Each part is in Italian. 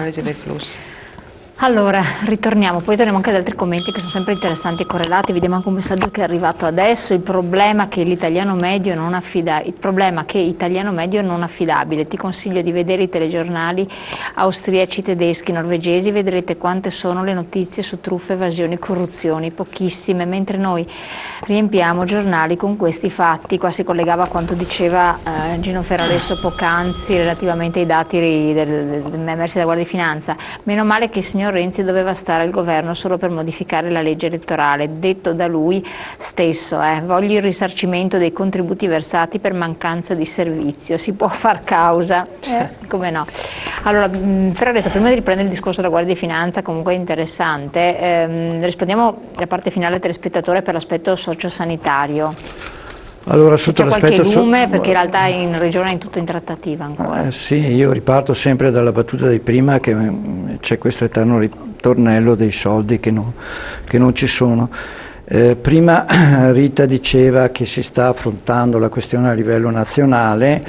analisi dei flussi. Allora, ritorniamo, poi torniamo anche ad altri commenti che sono sempre interessanti e correlati. Vediamo anche un messaggio che è arrivato adesso. Il problema che l'italiano medio non affidabile. Ti consiglio di vedere i telegiornali austriaci, tedeschi, norvegesi, vedrete quante sono le notizie su truffe, evasioni, corruzioni, pochissime, mentre noi riempiamo giornali con questi fatti. Qua si collegava a quanto diceva Gino Ferraresso poc'anzi relativamente ai dati emersi dalla Guardia di Finanza. Meno male che il signor Renzi doveva stare al governo solo per modificare la legge elettorale, detto da lui stesso, voglio il risarcimento dei contributi versati per mancanza di servizio, si può far causa, come no. Allora, Ferraresso, prima di riprendere il discorso della Guardia di Finanza, comunque interessante, rispondiamo alla parte finale del telespettatore per l'aspetto sociosanitario. Allora, c'è qualche lume, perché in realtà in regione è tutto in trattativa ancora. Sì, io riparto sempre dalla battuta di prima, che c'è questo eterno ritornello dei soldi che non ci sono. Prima Rita diceva che si sta affrontando la questione a livello nazionale,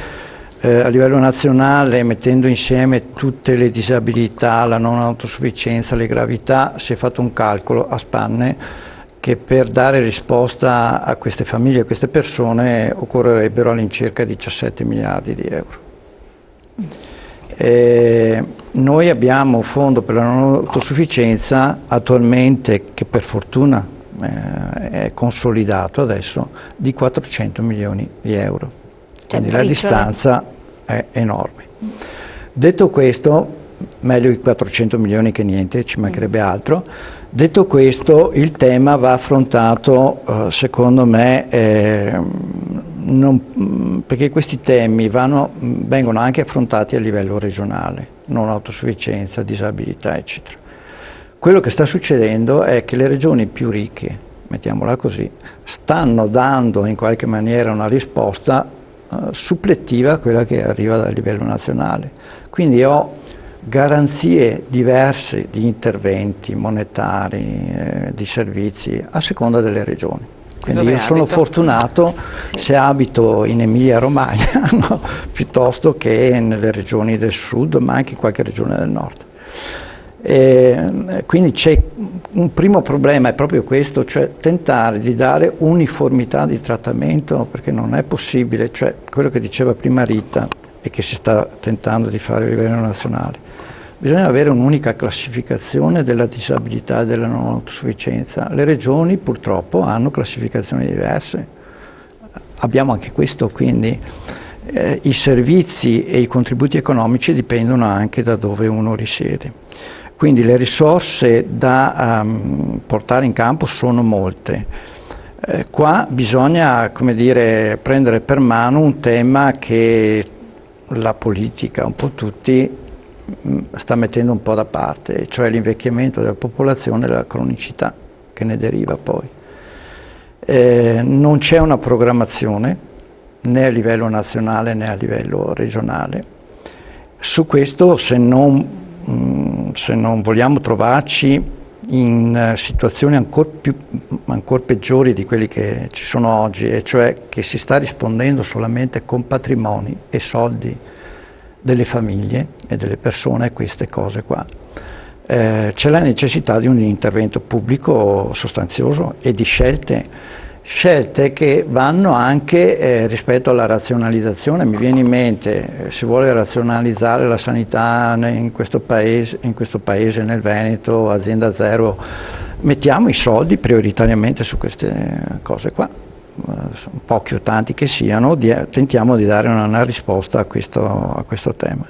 mettendo insieme tutte le disabilità, la non autosufficienza, le gravità, si è fatto un calcolo a spanne che per dare risposta a queste famiglie, a queste persone, occorrerebbero all'incirca 17 miliardi di euro. Noi abbiamo un fondo per la non autosufficienza attualmente, che per fortuna è consolidato adesso, di 400 milioni di euro. Quindi la distanza è enorme. Detto questo, meglio i 400 milioni che niente, ci mancherebbe altro. Detto questo, il tema va affrontato, secondo me, perché questi temi vengono anche affrontati a livello regionale, non autosufficienza, disabilità, eccetera. Quello che sta succedendo è che le regioni più ricche, mettiamola così, stanno dando in qualche maniera una risposta supplettiva a quella che arriva dal livello nazionale. Quindi ho garanzie diverse di interventi monetari, di servizi, a seconda delle regioni. Quindi io sono fortunato se abito in Emilia-Romagna, no? Piuttosto che nelle regioni del sud, ma anche in qualche regione del nord. Quindi c'è un primo problema, è proprio questo, cioè tentare di dare uniformità di trattamento, perché non è possibile, cioè quello che diceva prima Rita e che si sta tentando di fare a livello nazionale. Bisogna avere un'unica classificazione della disabilità e della non autosufficienza. Le regioni purtroppo hanno classificazioni diverse. Abbiamo anche questo, quindi i servizi e i contributi economici dipendono anche da dove uno risiede. Quindi le risorse da portare in campo sono molte. Qua bisogna, come dire, prendere per mano un tema che la politica, un po' tutti, sta mettendo un po' da parte, cioè l'invecchiamento della popolazione e la cronicità che ne deriva poi. Non c'è una programmazione né a livello nazionale né a livello regionale. Su questo, se non vogliamo trovarci in situazioni ancora peggiori di quelli che ci sono oggi, e cioè che si sta rispondendo solamente con patrimoni e soldi delle famiglie e delle persone a queste cose qua. C'è la necessità di un intervento pubblico sostanzioso e di scelte che vanno anche rispetto alla razionalizzazione. Mi viene in mente, si vuole razionalizzare la sanità in questo paese, nel Veneto, azienda zero, mettiamo i soldi prioritariamente su queste cose qua. Pochi o tanti che siano, tentiamo di dare una risposta a questo tema.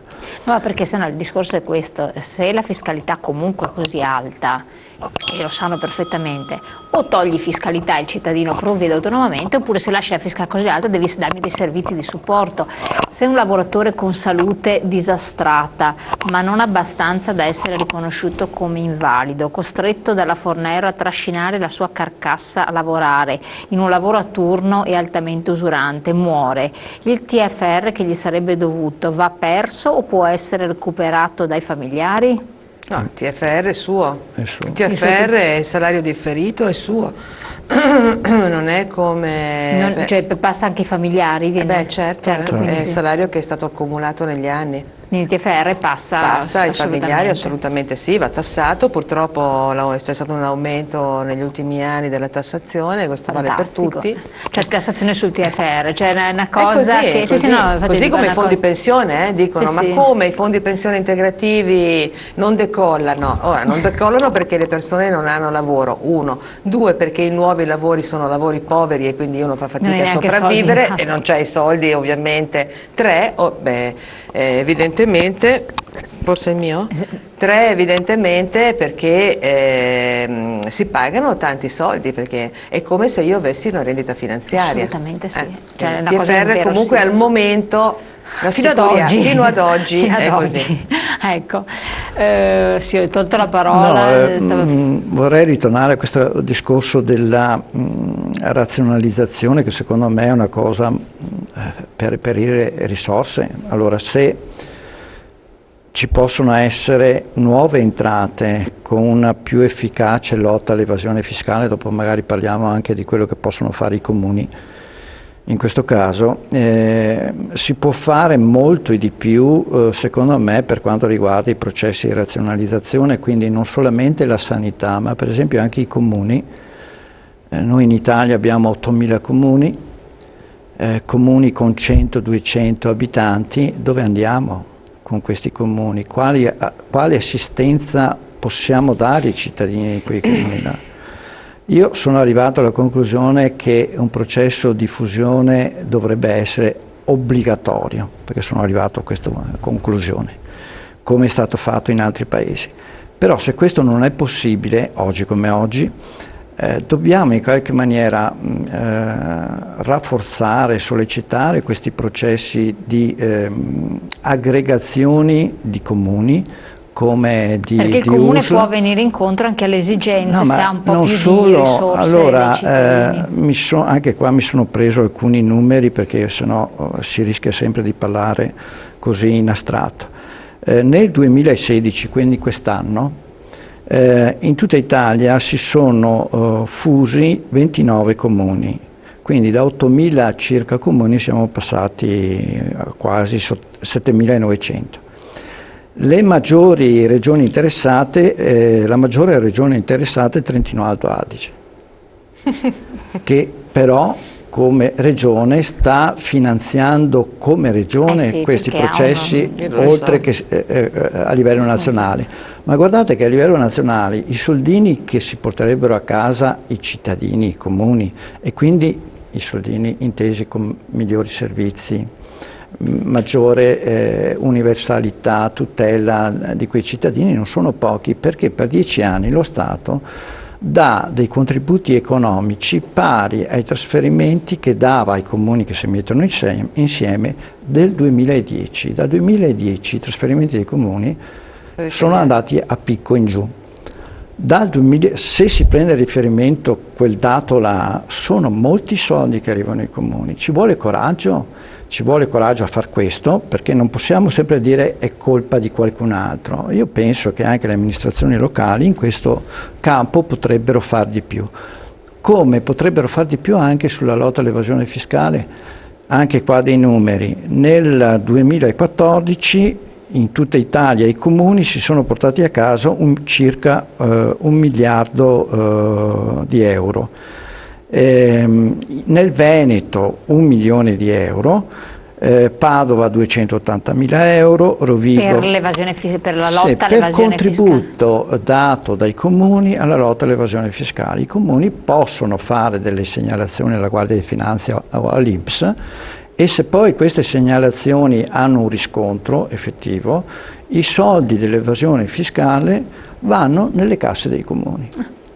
No, perché se no il discorso è questo: se la fiscalità comunque è così alta, e lo sanno perfettamente, o togli fiscalità e il cittadino provvede autonomamente, oppure se lasci la fiscalità così alta devi darmi dei servizi di supporto. Se un lavoratore con salute disastrata, ma non abbastanza da essere riconosciuto come invalido, costretto dalla Fornero a trascinare la sua carcassa a lavorare in un lavoro a turno e altamente usurante, muore, il TFR che gli sarebbe dovuto va perso o può essere recuperato dai familiari? No, il TFR è suo. È suo. Il TFR è il salario differito, è suo. Non è come... Cioè passa anche ai familiari? certo, è il salario che è stato accumulato negli anni. Quindi il TFR passa ai familiari, assolutamente. assolutamente sì, va tassato. Purtroppo c'è stato un aumento negli ultimi anni della tassazione, questo vale per Fantastico. tutti. Cioè tassazione sul TFR, cioè è una È cosa che... così, no, infatti così dico, come è i una fondi cosa... pensione dicono, Sì, ma sì. come i fondi pensione integrativi non decollano? Ora, non decollano perché le persone non hanno lavoro, uno. Due, perché i nuovi lavori sono lavori poveri e quindi uno fa Non fatica hai a neanche sopravvivere soldi, e esatto. non c'è i soldi ovviamente. Tre, evidentemente, forse è il mio? Tre, evidentemente perché si pagano tanti soldi, perché è come se io avessi una rendita finanziaria. Assolutamente sì. Cioè, è Il una cosa TFR comunque inverosimile. al momento, Fino ad oggi. fino ad oggi Fino ad è così. oggi. Ecco, sì, ho tolto la No, parola. vorrei ritornare a questo discorso della razionalizzazione, che secondo me è una cosa per reperire risorse. Allora, se ci possono essere nuove entrate con una più efficace lotta all'evasione fiscale, dopo magari parliamo anche di quello che possono fare i comuni. In questo caso si può fare molto di più, secondo me, per quanto riguarda i processi di razionalizzazione, quindi non solamente la sanità, ma per esempio anche i comuni. Noi in Italia abbiamo 8.000 comuni, comuni con 100-200 abitanti. Dove andiamo con questi comuni? Quale assistenza possiamo dare ai cittadini di quei comuni là? Io sono arrivato alla conclusione che un processo di fusione dovrebbe essere obbligatorio, perché sono arrivato a questa conclusione, come è stato fatto in altri paesi. Però se questo non è possibile, oggi come oggi, dobbiamo in qualche maniera rafforzare, sollecitare questi processi di aggregazioni di comuni, come perché il di comune USL. può venire incontro anche alle esigenze, No, se ma ha un po' non più solo, di risorse dei allora, cittadini. anche qua mi sono preso alcuni numeri, perché sennò si rischia sempre di parlare così in astratto. Nel 2016, quindi quest'anno, in tutta Italia si sono fusi 29 comuni, quindi da 8.000 circa comuni siamo passati a quasi 7.900. Le maggiori regioni interessate, la maggiore regione interessata è Trentino Alto Adige, che però come regione sta finanziando come regione Sì, questi perché ha processi, una- oltre che a livello nazionale. Ma guardate che a livello nazionale i soldini che si porterebbero a casa i cittadini, i comuni, e quindi i soldini intesi con migliori servizi, maggiore universalità, tutela di quei cittadini, non sono pochi, perché per 10 anni lo Stato dà dei contributi economici pari ai trasferimenti che dava ai comuni che si mettono insieme del 2010. Dal 2010 i trasferimenti dei comuni sono andati a picco in giù. Se si prende a riferimento quel dato là, sono molti soldi che arrivano ai comuni. Ci vuole coraggio a far questo, perché non possiamo sempre dire è colpa di qualcun altro. Io penso che anche le amministrazioni locali in questo campo potrebbero far di più. Come potrebbero far di più anche sulla lotta all'evasione fiscale? Anche qua dei numeri. Nel 2014 in tutta Italia i comuni si sono portati a casa circa 1 miliardo di euro. Nel Veneto 1 milione di euro, Padova 280.000 euro, Rovigo Per l'evasione per la lotta per all'evasione fiscale. contributo dato dai comuni alla lotta all'evasione fiscale. I comuni possono fare delle segnalazioni alla Guardia di Finanza o all'INPS, e se poi queste segnalazioni hanno un riscontro effettivo, i soldi dell'evasione fiscale vanno nelle casse dei comuni.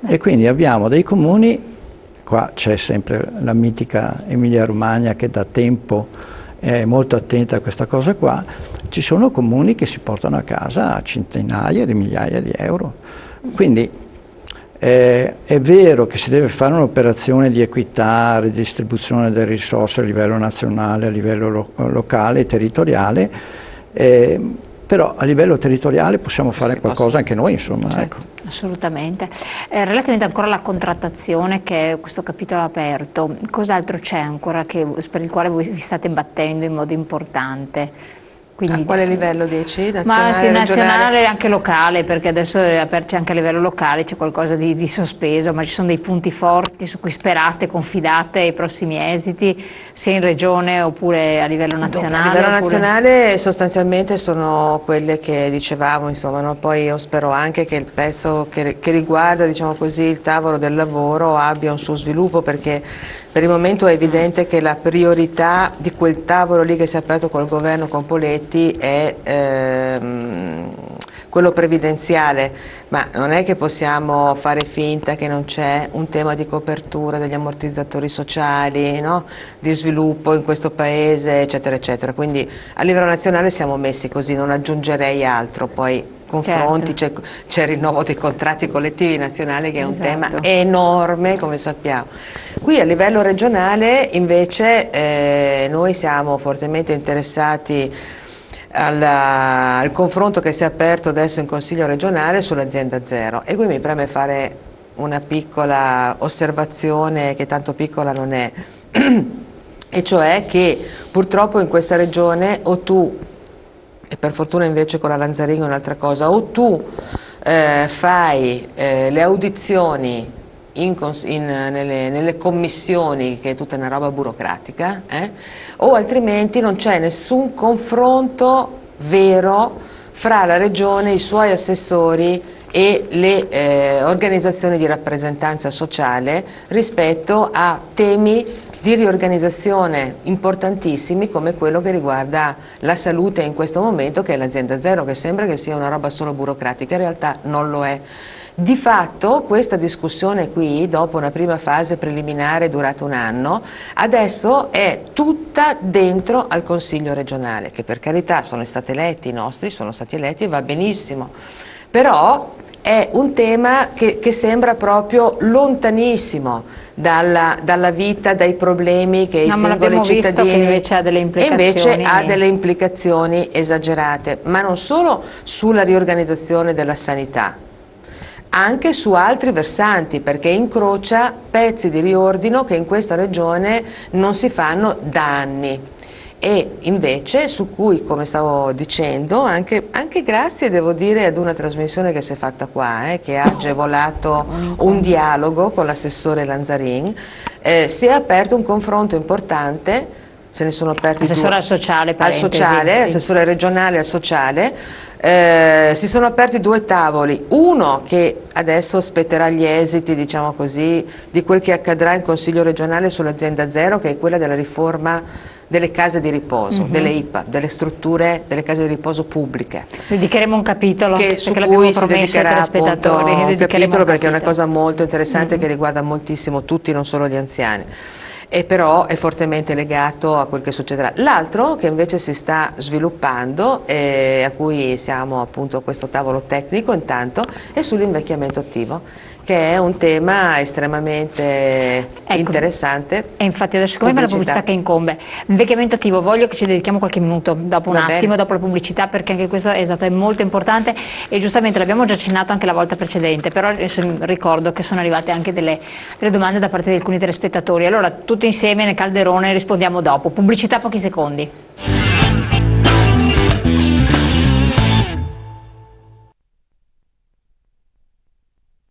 E quindi abbiamo dei comuni, qua c'è sempre la mitica Emilia-Romagna che da tempo è molto attenta a questa cosa qua, ci sono comuni che si portano a casa centinaia di migliaia di euro. Quindi è vero che si deve fare un'operazione di equità, ridistribuzione delle risorse a livello nazionale, a livello locale e territoriale, però a livello territoriale possiamo fare qualcosa anche noi, insomma. Certo. Ecco. Assolutamente. Relativamente ancora alla contrattazione, che è questo capitolo aperto, cos'altro c'è ancora per il quale voi vi state battendo in modo importante? Quindi, A quale livello dici? ma Nazionale, sì, regionale? nazionale e anche locale, perché adesso c'è anche a livello locale, c'è qualcosa di sospeso, ma ci sono dei punti forti su cui sperate, confidate i prossimi esiti, sia in regione oppure a livello Dunque, nazionale? a livello oppure... nazionale sostanzialmente sono quelle che dicevamo, insomma, no? Poi io spero anche che il pezzo che riguarda, diciamo così, il tavolo del lavoro abbia un suo sviluppo, perché per il momento è evidente che la priorità di quel tavolo lì che si è aperto col governo, con Poletti, è quello previdenziale, ma non è che possiamo fare finta che non c'è un tema di copertura degli ammortizzatori sociali, no? Di sviluppo in questo paese, eccetera, eccetera. Quindi a livello nazionale siamo messi così, non aggiungerei altro. Poi confronti, Certo. c'è il rinnovo dei contratti collettivi nazionali, che è un tema Esatto. enorme, come sappiamo. Qui a livello regionale invece noi siamo fortemente interessati al confronto che si è aperto adesso in Consiglio regionale sull'azienda zero, e qui mi preme fare una piccola osservazione, che tanto piccola non è, e cioè che purtroppo in questa regione o tu, e per fortuna invece con la Lanzarin è un'altra cosa, o tu fai le audizioni nelle commissioni, che è tutta una roba burocratica, o altrimenti non c'è nessun confronto vero fra la regione, i suoi assessori e le organizzazioni di rappresentanza sociale rispetto a temi di riorganizzazione importantissimi, come quello che riguarda la salute in questo momento, che è l'azienda zero, che sembra che sia una roba solo burocratica, in realtà non lo è. Di fatto questa discussione qui, dopo una prima fase preliminare durata un anno, adesso è tutta dentro al Consiglio regionale, che per carità sono stati eletti, i nostri sono stati eletti e va benissimo, però è un tema che sembra proprio lontanissimo dalla vita, dai problemi che i No, ma singoli l'abbiamo visto cittadini, che invece ha delle e implicazioni. invece ha delle implicazioni esagerate, ma non solo sulla riorganizzazione della sanità, anche su altri versanti, perché incrocia pezzi di riordino che in questa regione non si fanno da anni, e invece su cui, come stavo dicendo, anche grazie, devo dire, ad una trasmissione che si è fatta qua, che ha agevolato un dialogo con l'assessore Lanzarin, si è aperto un confronto importante. Se ne sono aperti Assessore due. al sociale, Al parentesi, sociale, sì. assessore regionale al sociale. Si sono aperti due tavoli, uno che adesso aspetterà gli esiti, diciamo così, di quel che accadrà in Consiglio regionale sull'azienda zero, che è quella della riforma delle case di riposo, delle IPA, delle strutture, delle case di riposo pubbliche. Dedicheremo un capitolo, Che perché su l'abbiamo cui si promesso ai dedicherà appunto telespettatori. un Dedicheremo capitolo, un perché è una capitolo. cosa molto interessante che riguarda moltissimo tutti, non solo gli anziani, e però è fortemente legato a quel che succederà. L'altro che invece si sta sviluppando, a cui siamo appunto a questo tavolo tecnico intanto, è sull'invecchiamento attivo, che è un tema estremamente interessante. E infatti adesso, siccome è la pubblicità che incombe, invecchiamento attivo, voglio che ci dedichiamo qualche minuto dopo un attimo, dopo la pubblicità, perché anche questo è molto importante, e giustamente l'abbiamo già accennato anche la volta precedente, però ricordo che sono arrivate anche delle domande da parte di alcuni telespettatori. Allora tutti insieme nel calderone rispondiamo dopo. Pubblicità, pochi secondi.